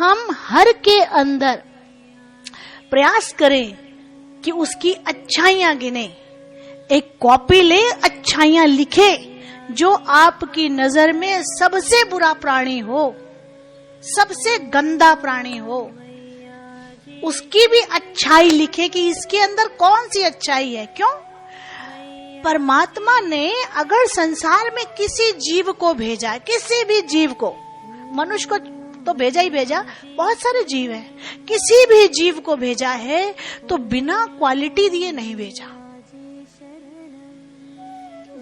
हम हर के अंदर प्रयास करें कि उसकी अच्छाइयां गिने, एक कॉपी ले, अच्छाइयां लिखे। जो आपकी नजर में सबसे बुरा प्राणी हो, सबसे गंदा प्राणी हो, उसकी भी अच्छाई लिखे कि इसके अंदर कौन सी अच्छाई है। क्यों? परमात्मा ने अगर संसार में किसी जीव को भेजा, किसी भी जीव को, मनुष्य को तो भेजा ही भेजा, बहुत सारे जीव हैं, किसी भी जीव को भेजा है तो बिना क्वालिटी दिए नहीं भेजा,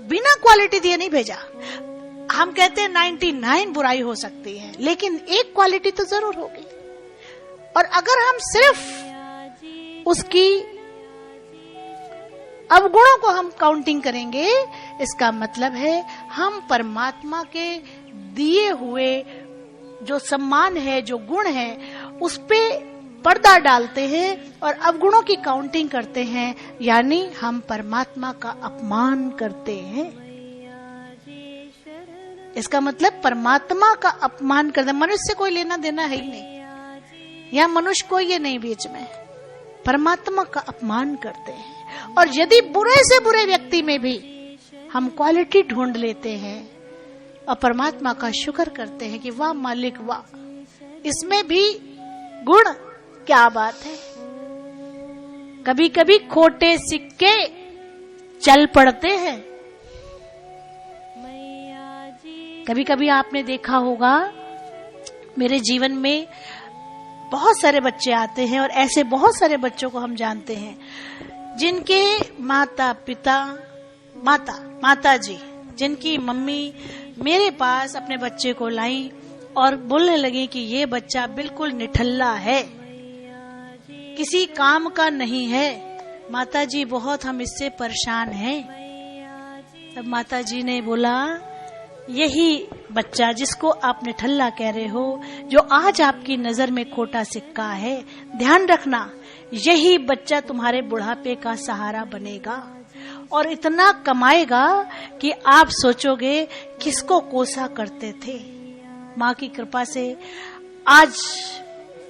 बिना क्वालिटी दिए नहीं भेजा। हम कहते हैं 99 बुराई हो सकती है, लेकिन एक क्वालिटी तो जरूर होगी। और अगर हम सिर्फ उसकी अवगुणों को हम काउंटिंग करेंगे, इसका मतलब है हम परमात्मा के दिए हुए जो सम्मान है, जो गुण है, उस पे पर्दा डालते हैं और अवगुणों की काउंटिंग करते हैं, यानी हम परमात्मा का अपमान करते हैं। इसका मतलब परमात्मा का अपमान करते हैं। मनुष्य से कोई लेना देना है ही नहीं, या मनुष्य कोई ये नहीं बीच में, परमात्मा का अपमान करते हैं। और यदि बुरे से बुरे व्यक्ति में भी हम क्वालिटी ढूंढ लेते हैं और परमात्मा का शुक्र करते हैं कि वाह मालिक वाह, इसमें भी गुण, क्या बात है। कभी कभी खोटे सिक्के चल पड़ते हैं। कभी कभी आपने देखा होगा, मेरे जीवन में बहुत सारे बच्चे आते हैं और ऐसे बहुत सारे बच्चों को हम जानते हैं जिनके माता पिता, माता जी, जिनकी मम्मी मेरे पास अपने बच्चे को लाई और बोलने लगे कि ये बच्चा बिल्कुल निठल्ला है, किसी काम का नहीं है, माता जी बहुत हम इससे परेशान हैं। तब माता जी ने बोला, यही बच्चा जिसको आप निठल्ला कह रहे हो, जो आज आपकी नजर में खोटा सिक्का है, ध्यान रखना, यही बच्चा तुम्हारे बुढ़ापे का सहारा बनेगा और इतना कमाएगा कि आप सोचोगे किसको कोसा करते थे। माँ की कृपा से आज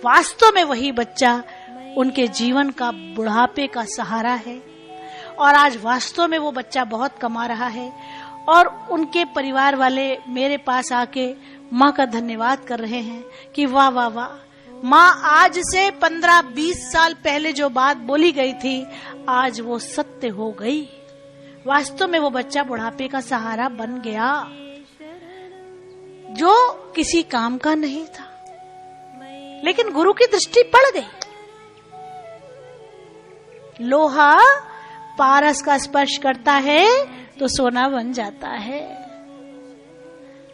वास्तव में वही बच्चा उनके जीवन का बुढ़ापे का सहारा है और आज वास्तव में वो बच्चा बहुत कमा रहा है और उनके परिवार वाले मेरे पास आके माँ का धन्यवाद कर रहे हैं कि वाह वाह वाह, माँ आज से 15-20 साल पहले जो बात बोली गई थी आज वो सत्य हो गई। वास्तव में वो बच्चा बुढ़ापे का सहारा बन गया जो किसी काम का नहीं था, लेकिन गुरु की दृष्टि पड़ गई। लोहा पारस का स्पर्श करता है तो सोना बन जाता है,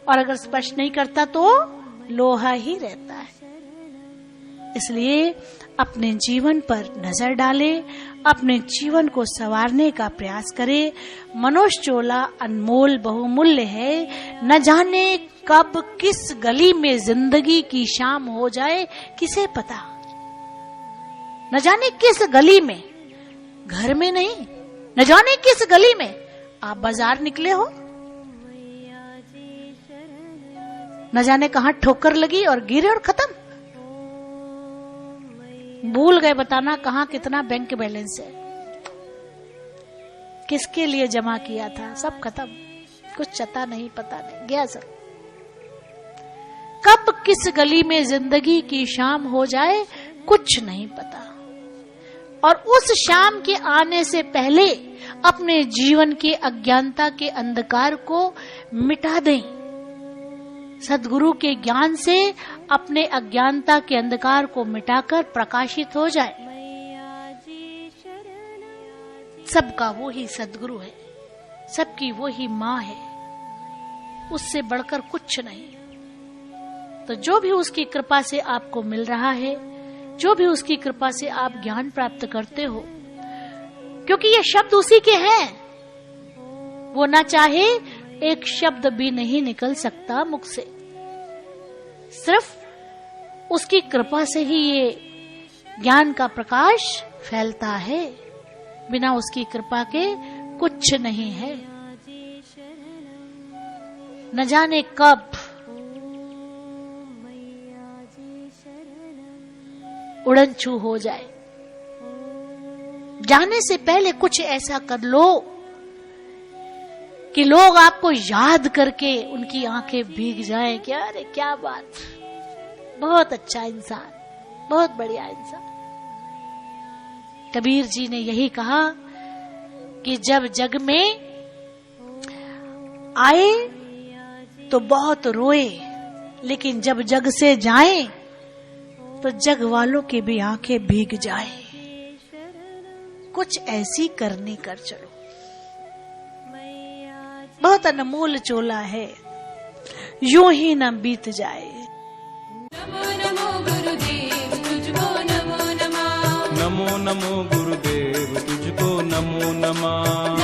और अगर स्पर्श नहीं करता तो लोहा ही रहता है। इसलिए अपने जीवन पर नजर डालें, अपने जीवन को संवारने का प्रयास करें। मनुष्य चोला अनमोल बहुमूल्य है, न जाने कब किस गली में जिंदगी की शाम हो जाए किसे पता। न जाने किस गली में, घर में नहीं, न जाने किस गली में आप बाजार निकले हो, न जाने कहां ठोकर लगी और गिरे और खत्म। भूल गए बताना कहां कितना बैंक बैलेंस है, किसके लिए जमा किया था, सब खत्म, कुछ चता नहीं, पता नहीं, गया सब। कब किस गली में जिंदगी की शाम हो जाए कुछ नहीं पता, और उस शाम के आने से पहले अपने जीवन के अज्ञानता के अंधकार को मिटा दें। सद्गुरु के ज्ञान से अपने अज्ञानता के अंधकार को मिटाकर प्रकाशित हो जाए। सबका वो ही सद्गुरु है, सबकी वो ही माँ है, उससे बढ़कर कुछ नहीं। तो जो भी उसकी कृपा से आपको मिल रहा है, जो भी उसकी कृपा से आप ज्ञान प्राप्त करते हो, क्योंकि ये शब्द उसी के हैं, वो ना चाहे एक शब्द भी नहीं निकल सकता मुख से, सिर्फ उसकी कृपा से ही ये ज्ञान का प्रकाश फैलता है। बिना उसकी कृपा के कुछ नहीं है। न जाने कब उड़न छू हो जाए। जाने से पहले कुछ ऐसा कर लो कि लोग आपको याद करके उनकी आंखें भीग जाएं कि अरे क्या बात, बहुत अच्छा इंसान, बहुत बढ़िया इंसान। कबीर जी ने यही कहा कि जब जग में आए तो बहुत रोए, लेकिन जब जग से जाए तो जग वालों की भी आंखें भीग जाए। कुछ ऐसी करनी कर चलो। बहुत अनमोल चोला है, यूं ही न बीत जाए। नमो नमो गुरुदेव तुझको नमो नमः। नमो नमो गुरुदेव तुझको नमो नमः।